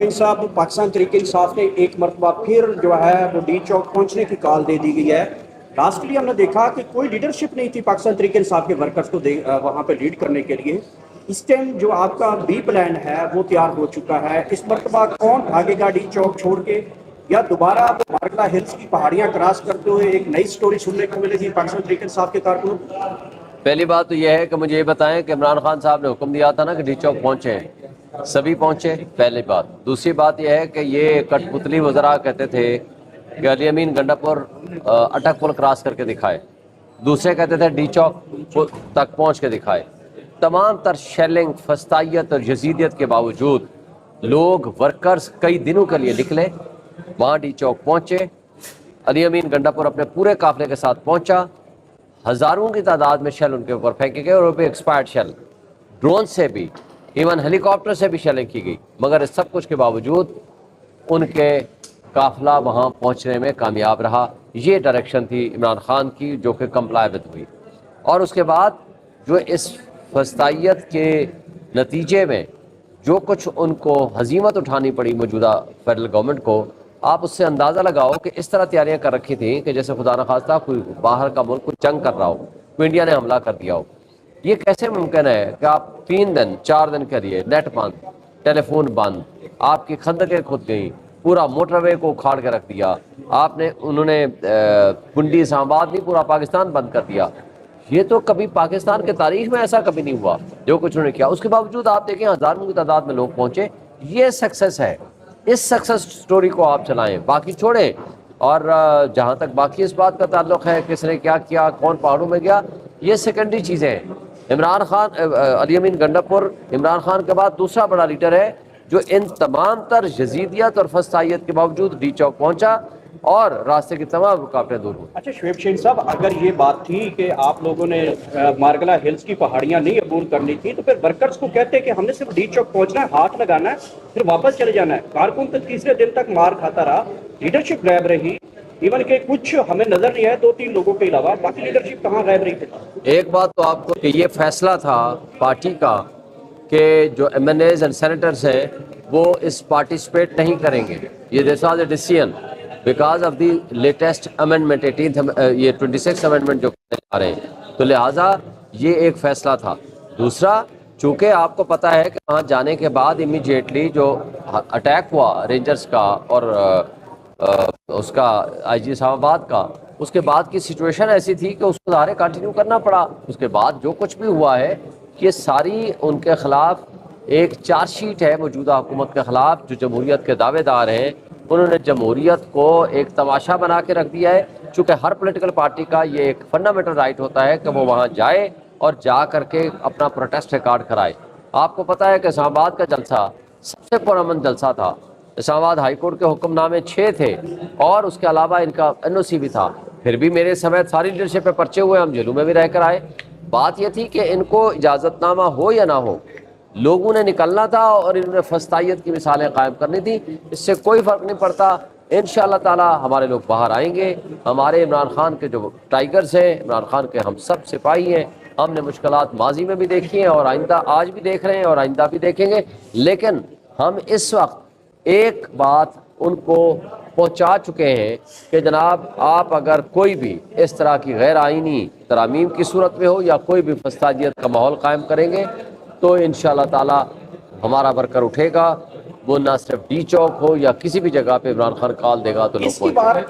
साहब पाकिस्तान तरीके इंसाफ ने एक मरतबा फिर जो है वो डी चौक पहुंचने की कॉल दे दी गई है। लास्ट लिए हमने देखा कि कोई लीडरशिप नहीं थी पाकिस्तान तरीके इंसाफ के वर्कर्स को वहां पे लीड करने के लिए। इस टाइम जो आपका बी प्लान है वो तैयार हो चुका है। इस मरतबा कौन भागेगा डी चौक छोड़ के, या दोबारा मारगला हिल्स की पहाड़ियां क्रॉस करते हुए एक नई स्टोरी सुनने को मिलेगी पाकिस्तान तरीके इंसाफ के कारकुन? पहली बात तो यह है कि मुझे ये बताएं कि इमरान खान साहब ने हुक्म दिया था ना कि डी चौक पहुंचे, सभी पहुंचे, पहली बात। दूसरी बात यह है कि ये कठपुतली वज़रा कहते थे कि अली अमीन गंडापुर अटक पुल क्रॉस करके दिखाए, दूसरे कहते थे डी चौक तक पहुंच के दिखाए। तमाम तर शेलिंग, फस्तायत और यजीदियत के बावजूद लोग वर्कर्स कई दिनों के लिए निकले, वहाँ डी चौक पहुंचे। अली अमीन गंडापुर अपने पूरे काफिले के साथ पहुंचा। हज़ारों की तादाद में शेल उनके ऊपर फेंके गए, और वो भी एक्सपायर्ड शेल, ड्रोन से भी, इवन हेलीकॉप्टर से भी शेलिंग की गई। मगर इस सब कुछ के बावजूद उनके काफिला वहाँ पहुँचने में कामयाब रहा। ये डायरेक्शन थी इमरान खान की जो कि कंप्लाई विद हुई। और उसके बाद जो इस फस्तायत के नतीजे में जो कुछ उनको हजीमत उठानी पड़ी मौजूदा फेडरल गवर्नमेंट को, आप उससे अंदाज़ा लगाओ कि इस तरह तैयारियां कर रखी थी कि जैसे खुदा न खास्ता कोई बाहर का मुल्क कोई जंग कर रहा हो, कोई इंडिया ने हमला कर दिया हो। ये कैसे मुमकिन है कि आप 3 दिन 4 दिन के लिए नेट बंद, टेलीफोन बंद, आपकी खंदकें खुद गई, पूरा मोटरवे को उखाड़ के रख दिया आपने, उन्होंने कुंडी इस्लामाबाद नहीं पूरा पाकिस्तान बंद कर दिया। ये तो कभी पाकिस्तान के तारीख में ऐसा कभी नहीं हुआ जो कुछ उन्होंने किया। उसके बावजूद आप देखें हज़ारों की तादाद में लोग पहुंचे। ये सक्सेस है। इस सक्सेस स्टोरी को आप चलाएं, बाकी छोड़ें। और जहाँ तक बाकी इस बात का ताल्लुक है किसने क्या किया, कौन पहाड़ों में गया, ये सेकेंडरी चीज़ें हैं। इमरान खान, अली अमीन गंडापुर इमरान खान के बाद दूसरा बड़ा लीडर है जो इन तमाम तर यजीदियत और फस्तायत के बावजूद डी चौक पहुँचा और रास्ते की तमाम रुकावटें दूर हुई। अच्छा शुएब शेख साहब, अगर ये बात थी कि आप लोगों ने मारगला हिल्स की पहाड़ियां नहीं अबूर करनी थी, तो फिर वर्कर्स को कहते कि हमने सिर्फ डी चौक पहुंचना है, हाथ लगाना है, फिर वापस चले जाना है। कारकुन तो तीसरे दिन तक मार खाता रहा, लीडरशिप गायब रही। इवन के कुछ हमें नजर नहीं आया, 2-3 लोगों के अलावा बाकी लीडरशिप कहाँ गायब रही थी? एक बात तो आपको कि ये फैसला था पार्टी का कि जो MNAs एंड सेनेटर्स हैं वो इस पार्टिसिपेट नहीं करेंगे। ये this was a decision because of the latest amendment 26 amendment जो आ रहे हैं, तो लिहाजा ये एक फैसला था। दूसरा, चूँकि आपको पता है कि वहाँ जाने के बाद इमीडिएटली जो अटैक हुआ रेंजर्स का और उसका IG इस्लामाबाद का, उसके बाद की सिचुएशन ऐसी थी कि उसको ज़ाहिर कंटिन्यू करना पड़ा। उसके बाद जो कुछ भी हुआ है ये सारी उनके ख़िलाफ़ एक चार्जशीट है मौजूदा हुकूमत के ख़िलाफ़। जो जमहूरियत के दावेदार हैं उन्होंने जमहूरियत को एक तमाशा बना के रख दिया है। चूँकि हर पॉलिटिकल पार्टी का ये एक फंडामेंटल राइट होता है कि वो वहाँ जाए और जा करके अपना प्रोटेस्ट रिकॉर्ड कराए। आपको पता है कि इस्लामाबाद का जलसा सबसे पुरअमन जलसा था। इस्लामाबाद हाई कोर्ट के हुक्मनामे 6 थे और उसके अलावा इनका NOC भी था। फिर भी मेरे समेत सारी लीडरशिप पे पर्चे हुए, हम जेलों में भी रह कर आए। बात यह थी कि इनको इजाज़तनामा हो या ना हो, लोगों ने निकलना था और इन्होंने फस्तायत की मिसालें कायम करनी थी। इससे कोई फ़र्क नहीं पड़ता। इंशाअल्लाह ताला हमारे लोग बाहर आएंगे। हमारे इमरान खान के जो टाइगर्स हैं, इमरान खान के हम सब सिपाही हैं। हमने मुश्किलात माजी में भी देखी हैं और आइंदा आज भी देख रहे हैं और आइंदा भी देखेंगे। लेकिन हम इस वक्त एक बात उनको पहुंचा चुके हैं कि जनाब, आप अगर कोई भी इस तरह की गैर आइनी तरामीम की सूरत में हो या कोई भी फस्तादियत का माहौल कायम करेंगे तो इंशाअल्लाह ताला हमारा वर्कर उठेगा। वो ना सिर्फ डी चौक हो या किसी भी जगह पे इमरान खान कॉल देगा तो लोग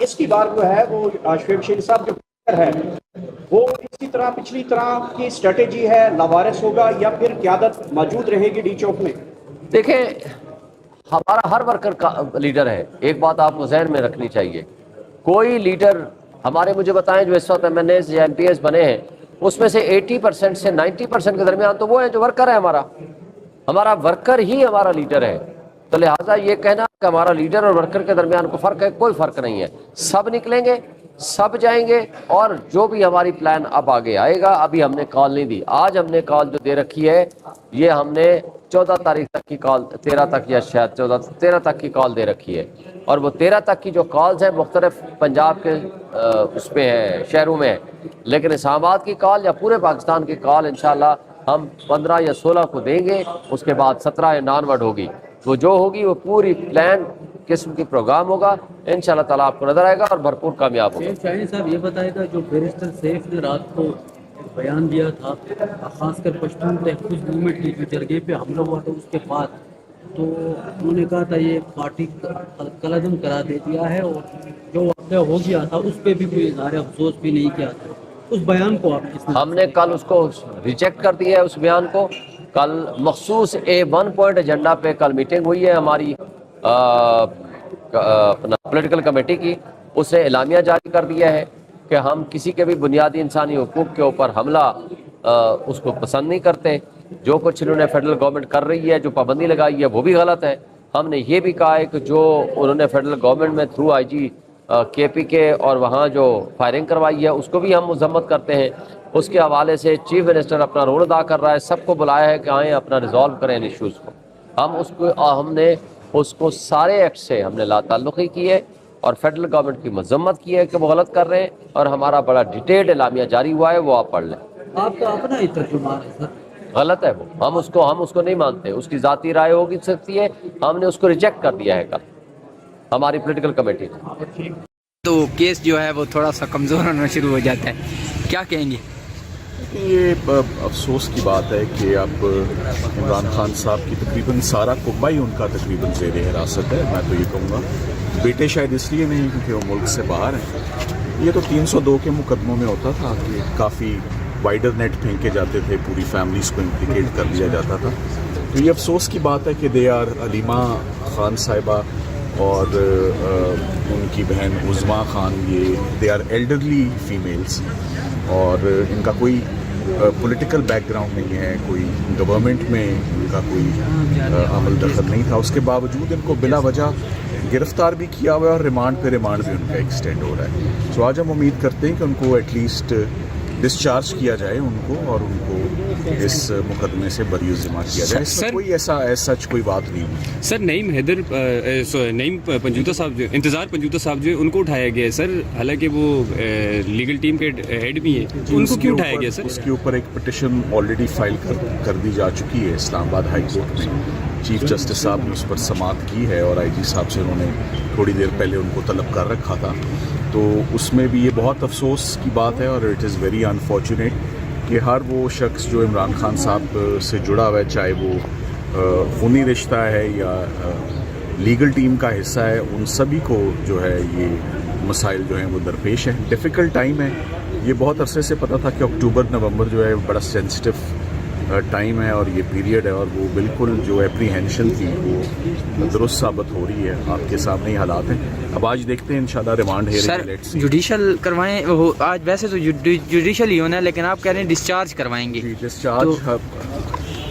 इसकी बार जो है वो शुएब शेख साहब जो है वो इसी तरह पिछली तरह की स्ट्रेटेजी है, लावारिस होगा या फिर क़यादत मौजूद रहेगी डी चौक में? देखें, हमारा हर वर्कर का लीडर है। एक बात आपको जहन में रखनी चाहिए, कोई लीडर हमारे, मुझे बताएं, जो इस वक्त MNAs या MPs बने हैं उसमें से 80% से 90% के दरमियान तो वो है जो वर्कर है। हमारा वर्कर ही हमारा लीडर है। तो लिहाजा ये कहना कि हमारा लीडर और वर्कर के दरमियान को फ़र्क है, कोई फ़र्क नहीं है। सब निकलेंगे, सब जाएंगे और जो भी हमारी प्लान अब आगे आएगा। अभी हमने कॉल नहीं दी। आज हमने कॉल जो दे रखी है ये हमने 14 तारीख तक की कॉल, 13 तक या शायद 13 तक की कॉल दे रखी है। और वो 13 तक की जो कॉल्स हैं मुख्तलिफ पंजाब के उसमें है, शहरों में है। लेकिन इस्लामाबाद की कॉल या पूरे पाकिस्तान की कॉल इंशाअल्लाह हम 15 या 16 को देंगे। उसके बाद 17 या 9 होगी। وہ جو ہوگی وہ پوری پلان قسم کی پروگرام ہوگا، انشاءاللہ تعالیٰ آپ کو نظر آئے گا اور بھرپور کامیاب ہوگا۔ شاہین صاحب یہ بتائے گا جو بیرسٹر سیف نے رات کو بیان دیا تھا خاص کر پشتون تحفظ موومنٹ کی جو جرگے پہ حملہ ہوا تھا اس کے بعد، تو انہوں نے کہا تھا یہ پارٹی کلعدم کرا دے دیا ہے، اور جو واقعہ ہو گیا تھا اس پہ بھی کوئی اظہار افسوس بھی نہیں کیا تھا، اس بیان کو آپ کس ہم نے کل اس کو ریجیکٹ کر دیا ہے اس بیان کو۔ کل مخصوص A1 پوائنٹ ایجنڈا پہ کل میٹنگ ہوئی ہے ہماری اپنا پولیٹیکل کمیٹی کی، اس نے اعلامیہ جاری کر دیا ہے کہ ہم کسی کے بھی بنیادی انسانی حقوق کے اوپر حملہ اس کو پسند نہیں کرتے۔ جو کچھ انہوں نے فیڈرل گورنمنٹ کر رہی ہے، جو پابندی لگائی ہے، وہ بھی غلط ہے۔ ہم نے یہ بھی کہا ہے کہ جو انہوں نے فیڈرل گورنمنٹ میں تھرو IG KPK اور وہاں جو فائرنگ کروائی ہے اس کو بھی ہم مذمت کرتے ہیں۔ اس کے حوالے سے چیف منسٹر اپنا رول ادا کر رہا ہے، سب کو بلایا ہے کہ آئیں اپنا ریزالو کریں ان ایشوز کو۔ ہم نے اس کو سارے ایکٹ سے ہم نے لا تعلقی کی ہے اور فیڈرل گورنمنٹ کی مذمت کی ہے کہ وہ غلط کر رہے ہیں، اور ہمارا بڑا ڈیٹیلڈ اعلامیہ جاری ہوا ہے، وہ آپ پڑھ لیں۔ آپ کا اپنا ہی ترجمان ہے سر؟ غلط ہے وہ، ہم اس کو نہیں مانتے، اس کی ذاتی رائے ہوگی سکتی ہے، ہم نے اس کو ریجیکٹ کر دیا ہے کل ہماری پولیٹیکل کمیٹی نے۔ تو کیس جو ہے وہ تھوڑا سا کمزور ہونا شروع ہو جاتا ہے، کیا کہیں گے؟ یہ افسوس کی بات ہے کہ اب عمران خان صاحب کی تقریباً سارا قبہ ہی ان کا تقریباً زیر حراست ہے۔ میں تو یہ کہوں گا بیٹے شاید اس لیے نہیں کیونکہ وہ ملک سے باہر ہیں۔ یہ تو 302 کے مقدموں میں ہوتا تھا کہ کافی وائڈر نیٹ پھینکے جاتے تھے، پوری فیملیز کو امپلیکیٹ کر لیا جاتا تھا۔ تو یہ افسوس کی بات ہے کہ دے آر علیمہ خان صاحبہ اور ان کی بہن عظمیٰ خان، یہ دے آر ایلڈرلی فیمیلز، اور ان کا کوئی پولیٹیکل بیک گراؤنڈ نہیں ہے، کوئی گورنمنٹ میں ان کا کوئی عمل دخل نہیں تھا۔ اس کے باوجود ان کو بلا وجہ گرفتار بھی کیا ہوا ہے اور ریمانڈ پہ ریمانڈ بھی ان کا ایکسٹینڈ ہو رہا ہے۔ سو آج ہم امید کرتے ہیں کہ ان کو ایٹ لیسٹ ڈسچارج کیا جائے ان کو، اور ان کو اس مقدمے سے بری الذمہ کیا جائے۔ اس میں کوئی ایسا سچ کوئی بات نہیں ہے۔ سر نعیم پنجوتا صاحب جو انتظار پنجوتا صاحب جو ان کو اٹھایا گیا ہے سر، حالانکہ وہ لیگل ٹیم کے ہیڈ بھی ہیں، ان کو کیوں اٹھایا گیا سر؟ اس کے اوپر ایک پٹیشن آلریڈی فائل کر دی جا چکی ہے اسلام آباد ہائی کورٹ میں۔ چیف جسٹس صاحب نے اس پر سماعت کی ہے، اور IG صاحب سے انہوں نے تھوڑی دیر پہلے ان کو طلب کر رکھا تھا۔ تو اس میں بھی یہ بہت افسوس کی بات ہے، اور اٹ از ویری انفارچونیٹ کہ ہر وہ شخص جو عمران خان صاحب سے جڑا ہوا ہے، چاہے وہ خونی رشتہ ہے یا لیگل ٹیم کا حصہ ہے، ان سبھی کو جو ہے یہ مسائل جو ہیں وہ درپیش ہیں۔ ڈیفیکلٹ ٹائم ہے، یہ بہت عرصے سے پتہ تھا کہ اکتوبر نومبر جو ہے بڑا سینسٹیو ٹائم ہے اور یہ پیریڈ ہے، اور وہ بالکل جو اپریہینشن تھی وہ درست ثابت ہو رہی ہے۔ آپ کے سامنے ہی حالات ہیں، اب آج دیکھتے ہیں انشاءاللہ ریمانڈ ہے سر جوڈیشل کروائیں، وہ آج ویسے تو جوڈیشل ہی ہونا ہے، لیکن آپ کہہ رہے ہیں ڈسچارج کروائیں گے۔ ڈسچارج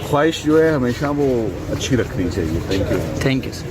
خواہش جو ہے ہمیشہ وہ اچھی رکھنی چاہیے۔ Thank you. Thank you sir.